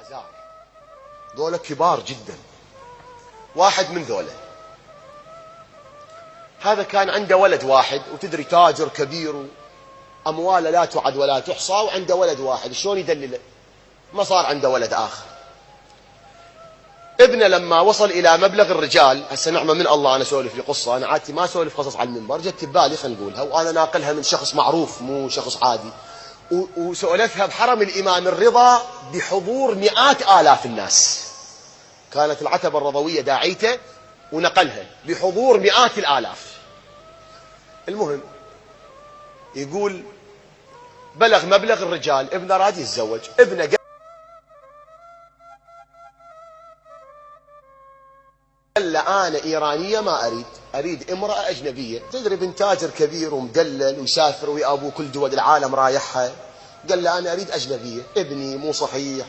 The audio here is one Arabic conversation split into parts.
بازار، ذولا كبار جدا. واحد من ذولا هذا كان عنده ولد واحد، وتدري تاجر كبير وأمواله لا تعد ولا تحصى، وعنده ولد واحد، شلون يدلله؟ ما صار عنده ولد آخر. ابنه لما وصل إلى مبلغ الرجال، هسه نعمة من الله أنا أسولف لي قصة، أنا عادتي ما أسولف قصص على المنبر، جت ببالي خلينا نقولها، وأنا ناقلها من شخص معروف مو شخص عادي، وسولفها بحرم الإمام الرضا بحضور مئات آلاف الناس. كانت العتبة الرضوية داعيته ونقلها بحضور مئات الآلاف. المهم يقول بلغ مبلغ الرجال، ابنه راد يتزوج، ابنه قال له أنا إيرانية ما أريد امرأة أجنبية. تدري بن تاجر كبير ومدلل ويسافر ويا أبوه كل دول العالم رايحها، قال له أنا أريد أجنبية، ابني مو صحيح،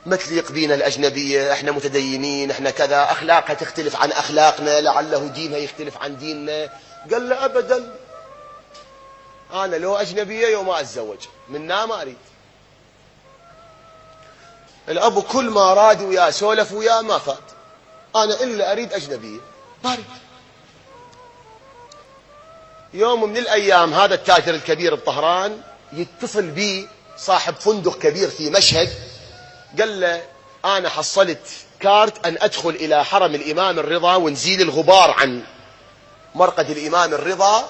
ما تليق بينا الأجنبية، احنا متدينين، احنا كذا، أخلاقها تختلف عن أخلاقنا، لعله دينها يختلف عن ديننا. قال له أبدا، أنا لو أجنبية يوم ما أتزوج، منها ما أريد. الأب كل ما راد وياه سولف وياه ما فات، أنا إلا أريد أجنبية ما أريد. يوم من الأيام هذا التاجر الكبير بطهران يتصل بي صاحب فندق كبير في مشهد، قال له أنا حصلت كارت أن أدخل إلى حرم الإمام الرضا ونزيل الغبار عن مرقد الإمام الرضا،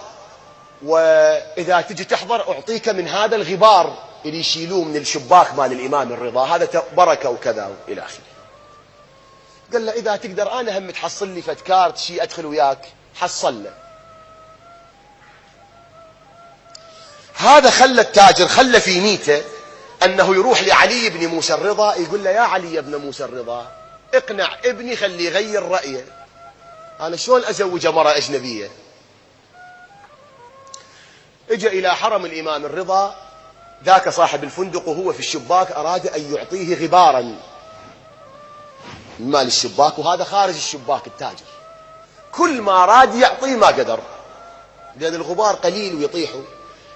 وإذا تجي تحضر أعطيك من هذا الغبار اللي يشيلوه من الشباك مال الإمام الرضا، هذا بركة وكذا إلى آخره. قال له إذا تقدر أنا هم تحصل لي فد كارت شي أدخل وياك. حصل له. هذا خلى التاجر خلى في نيته أنه يروح لعلي بن موسى الرضا، يقول له يا علي بن موسى الرضا اقنع ابني خليه يغير رأيه، أنا شلون أزوجه مرة أجنبية. اجى إلى حرم الإمام الرضا، ذاك صاحب الفندق وهو في الشباك أراد أن يعطيه غبارا من مال الشباك، وهذا خارج الشباك التاجر، كل ما راد يعطيه ما قدر لأن الغبار قليل ويطيحوا.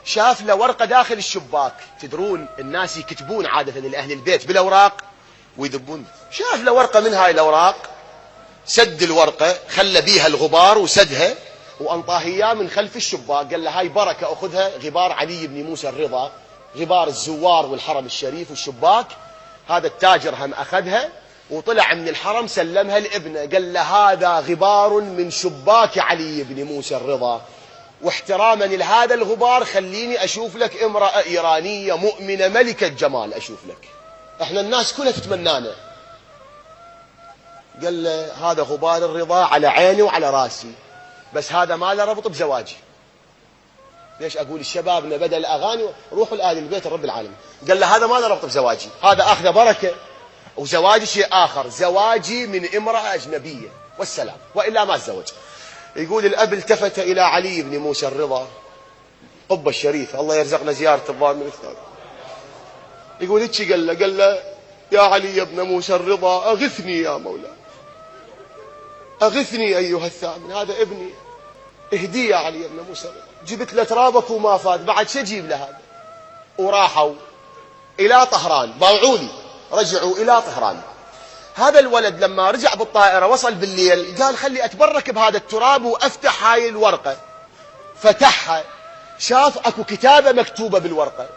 شاف له ورقة داخل الشباك، تدرون الناس يكتبون عادة لأهل البيت بالأوراق ويذبون، شاف له ورقة من هاي الأوراق، سد الورقة خلى بيها الغبار وسدها وأنطاه إياه من خلف الشباك، قال له هاي بركة أخذها، غبار علي بن موسى الرضا، غبار الزوار والحرم الشريف والشباك. هذا التاجر هم أخذها وطلع من الحرم سلمها لابنه، قال له هذا غبار من شباك علي بن موسى الرضا، واحتراما لهذا الغبار خليني أشوف لك امرأة إيرانية مؤمنة ملكة جمال أشوف لك، احنا الناس كلها تتمنانا. قال له هذا غبار الرضا على عيني وعلى راسي، بس هذا ما له ربط بزواجي. ليش أقول الشبابنا بدل الأغاني روحوا لآل البيت رب العالمين. قال له هذا ما له ربط بزواجي، هذا أخذ بركة، وزواجي شيء آخر، زواجي من امرأة أجنبية والسلام، وإلا ما تزوج. يقول الأب التفت إلى علي بن موسى الرضا قبة الشريف، الله يرزقنا زيارة الظالم الأستاذ. يقول هيك قال له يا علي بن موسى الرضا أغثني يا مولاي، أغثني أيها الثامن، هذا ابني، اهدي يا علي بن موسى الرضا. جبت له ترابك وما فات، بعد شو اجيب له هذا؟ وراحوا إلى طهران، ضاعوا لي، رجعوا إلى طهران. هذا الولد لما رجع بالطائرة وصل بالليل قال خلي أتبرك بهذا التراب وأفتح هاي الورقة. فتحها شاف أكو كتابة مكتوبة بالورقة.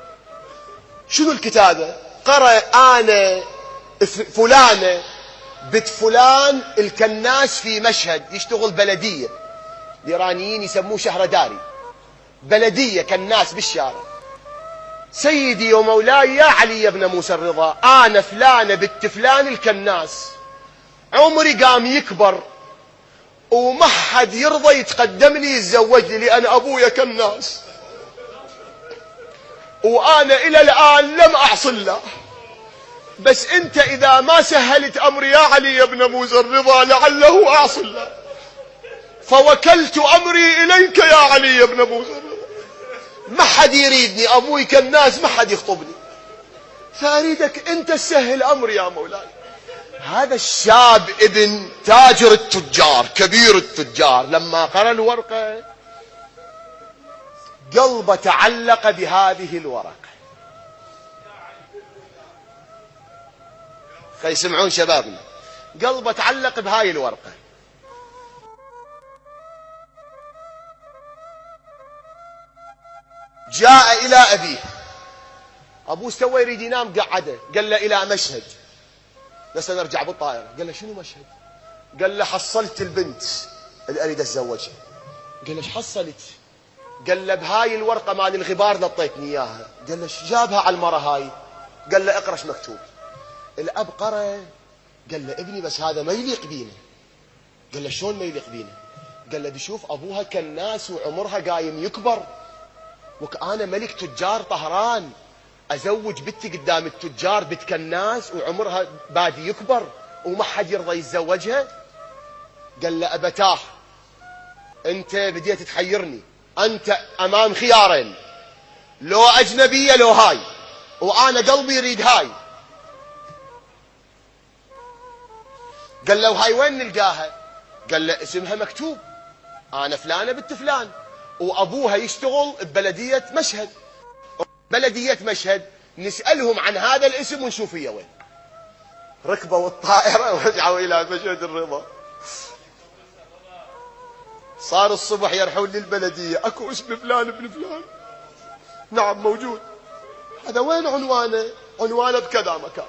شنو الكتابة؟ قرأ أنا فلانة بنت فلان الكناس في مشهد يشتغل بلدية، الإيرانيين يسموه شهرداري، بلدية كناس بالشارع. سيدي ومولاي يا علي بن موسى الرضا أنا فلانة بنت فلان الكناس، عمري قام يكبر وما حد يرضى يتقدم لي يتزوج لي لأن أبويا كناس، وأنا إلى الآن لم أعص الله، بس أنت إذا ما سهلت أمري يا علي بن موسى الرضا لعله أعصي الله، فوكلت أمري إليك يا علي بن موسى الرضا، ما حد يريدني، أبوي كالناس ما حد يخطبني، فأريدك أنت تسهل أمري يا مولاي. هذا الشاب ابن تاجر التجار كبير التجار لما قرأ الورقة قلبه تعلق بهذه الورقة. خي يسمعون شبابنا. قلبه تعلق بهاي الورقة. جاء إلى أبيه، أبوه استوى يريد ينام، قعده، قال له إلى مشهد، بس نرجع بالطائرة. قال له شنو مشهد؟ قال له حصلت البنت اللي أريد أتزوجها. قال له ايش حصلت؟ قال له بهاي الورقة مال الغبار اللي اعطيتني إياها. قال له ايش جابها على المرة هاي؟ قال له اقرأ ايش مكتوب. الأب قرأ، قال له ابني بس هذا ما يليق بينا. قال له شلون ما يليق بينا؟ قال له بشوف أبوها كالناس وعمرها قايم يكبر، وكأنا ملك تجار طهران أزوج بنتي قدام التجار بنت كالناس وعمرها بادي يكبر وما حد يرضى يتزوجها. قال له أبتاه، أنت بديت تحيرني، أنت أمام خيارين، لو أجنبية لو هاي، وأنا قلبي يريد هاي. قال له وهاي وين نلقاها؟ قال له اسمها مكتوب، أنا فلانة بنت فلان، وأبوها يشتغل ببلدية مشهد. بلدية مشهد نسألهم عن هذا الاسم ونشوف هي وين. ركبوا الطائرة ورجعوا إلى مشهد الرضا. صار الصبح يرحون للبلدية، أكو اسم فلان ابن فلان؟ نعم موجود. هذا وين عنوانه؟ عنوانه بكذا مكان.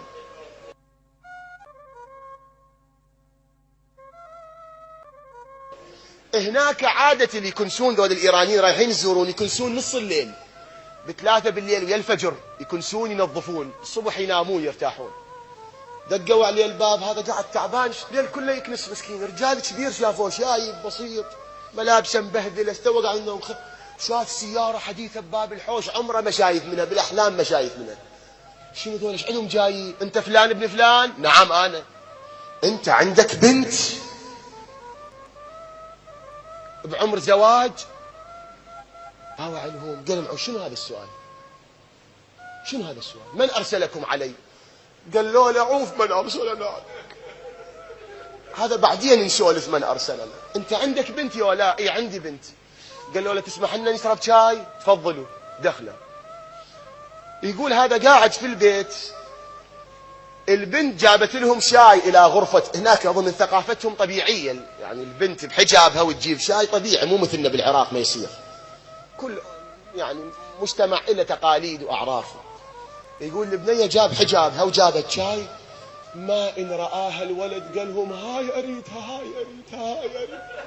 هناك عادة اللي يكنسون ذول الإيرانيين رايحين يزورون، يكنسون نص الليل، ب3 بالليل ويا الفجر يكنسون ينظفون، الصبح ينامون يرتاحون. دقوا عليه الباب، هذا قاعد تعبان الليل كله يكنس مسكين. رجال كبير شافوه شايب بسيط، ملابسه مبهذله، استوى قاعد النوم. شاف سيارة حديثة بباب الحوش، عمره ما شايف منها، بالأحلام ما شايف منها. شنو ذول ايش عندهم جايين؟ أنت فلان ابن فلان؟ نعم أنا. أنت عندك بنت بعمر زواج؟ باوع لهم، قال لهم شنو هذا السؤال؟ شنو هذا السؤال؟ من أرسلكم علي؟ قال له لعوف من أرسلنا عليك. هذا بعدين نسولف من أرسلنا. أنت عندك بنت يا لا؟ إيه عندي بنت. قال له لا تسمح لنا نشرب شاي؟ تفضلوا دخله. يقول هذا قاعد في البيت، البنت جابت لهم شاي إلى غرفة. هناك أظن ثقافتهم طبيعية، يعني البنت بحجابها وتجيب شاي طبيعي، مو مثلنا بالعراق ما يصير. كل يعني مجتمع له تقاليد وأعرافه. يقول البنية جاب حجابها وجابت شاي، ما إن رآها الولد قال لهم هاي أريدها، هاي أريدها، هاي أريدها،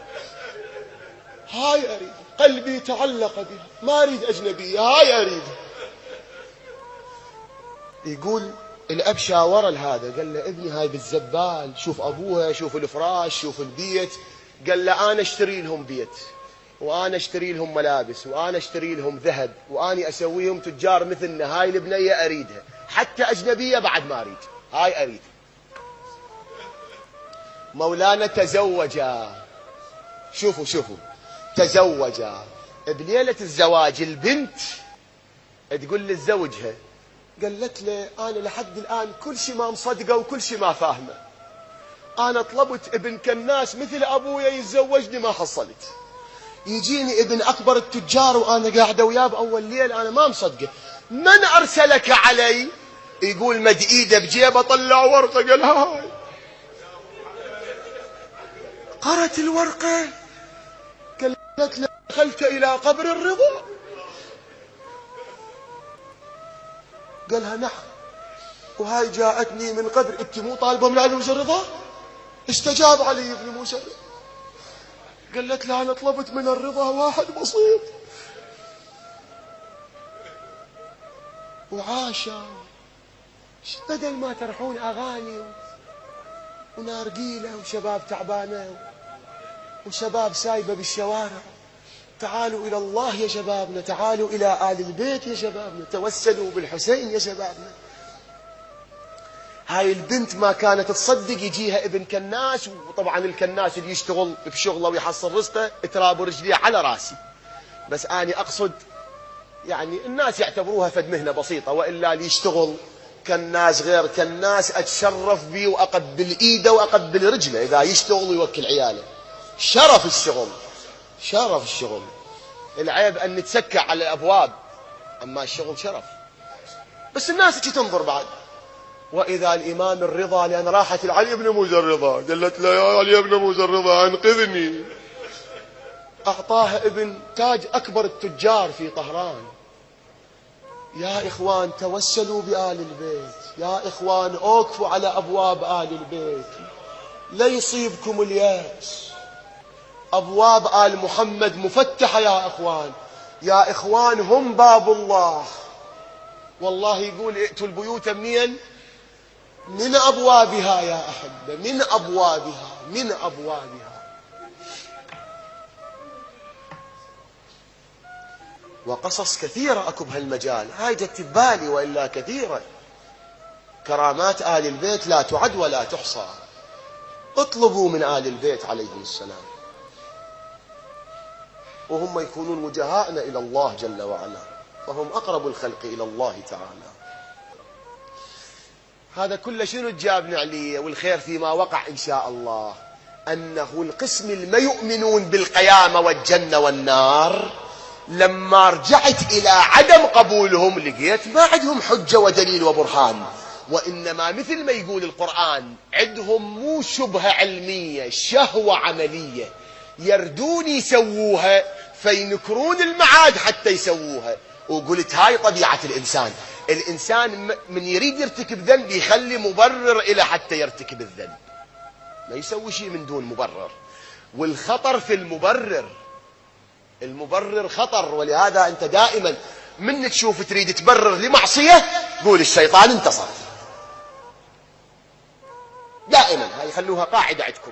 هاي أريدها، قلبي تعلق بها، ما أريد أجنبية، هاي أريدها. يقول الأب شاور هذا، قال له ابني هاي بالزبال، شوف أبوها، شوف الفراش، شوف البيت. قال له أنا اشتري لهم بيت، وأنا اشتري لهم ملابس، وأنا اشتري لهم ذهب، وأني أسويهم تجار مثلنا. هاي البنية أريدها، حتى أجنبية بعد ما أريد، هاي أريد. مولانا تزوجا، شوفوا شوفوا، تزوجا. بليلة الزواج البنت تقول لزوجها، قالت له أنا لحد الآن كل شيء ما مصدقه وكل شيء ما فاهمه. أنا طلبت ابن كالناس مثل أبويا يتزوجني ما حصلت. يجيني ابن أكبر التجار وأنا قاعدة وياه بأول ليل، أنا ما مصدقه. من أرسلك علي؟ يقول مد إيده بجيبه طلع ورقة، قال هاي. قرأت الورقة، قالت له دخلت إلى قبر الرضا؟ قالها نعم، وهاي جاءتني من قبر. انت مو طالبه من علي موسى الرضا؟ استجاب علي ابن موسى. قالت له انا طلبت من الرضا واحد بسيط وعاشا، بدل ما ترحون اغاني ونارقيله وشباب تعبانه وشباب سايبه بالشوارع، تعالوا إلى الله يا شبابنا، تعالوا إلى آل البيت يا شبابنا، توسلوا بالحسين يا شبابنا. هاي البنت ما كانت تصدق يجيها ابن كناس، وطبعا الكناس اللي يشتغل بشغله ويحصل رزقه تراب رجليه على راسي، بس أنا أقصد يعني الناس يعتبروها فد مهنة بسيطة، وإلا اللي يشتغل كناس غير كناس أتشرف بيه وأقبل إيده وأقبل رجله إذا يشتغل ويوكل عياله. شرف الشغل، شرف الشغل. العيب أن نتسكع على الأبواب، أما الشغل شرف. بس الناس تجي تنظر بعد، وإذا الإمام الرضا، لأن راحت علي بن موسى الرضا، قالت له يا علي بن موسى الرضا أنقذني، أعطاها ابن تاج أكبر التجار في طهران. يا إخوان توسلوا بآل البيت، يا إخوان أوقفوا على أبواب آل البيت لا يصيبكم اليأس. أبواب آل محمد مفتحة يا إخوان، يا إخوان هم باب الله. والله يقول ائتوا البيوت منين؟ من أبوابها يا أحبة، من أبوابها، من أبوابها. وقصص كثيرة أكو بهالمجال، هاي جت ببالي وإلا كثيرة. كرامات آل البيت لا تعد ولا تحصى. اطلبوا من آل البيت عليهم السلام، وهم يكونون وجهاءنا إلى الله جل وعلا، فهم أقرب الخلق إلى الله تعالى. هذا كله شنو تجابنا عليه؟ والخير فيما وقع إن شاء الله، أنه القسم الما يؤمنون بالقيامة والجنة والنار، لما رجعت إلى عدم قبولهم لقيت ما عندهم حجة ودليل وبرهان، وإنما مثل ما يقول القرآن عندهم مو شبهة علمية، شهوة عملية، يردون يسووها فينكرون المعاد حتى يسووها. وقلت هاي طبيعة الإنسان، الإنسان من يريد يرتكب ذنب يخلي مبرر إلى حتى يرتكب الذنب، ما يسوي شيء من دون مبرر. والخطر في المبرر، المبرر خطر. ولهذا أنت دائما من تشوف تريد تبرر لمعصية قول الشيطان انتصر، دائما هاي خلوها قاعدة عندكم.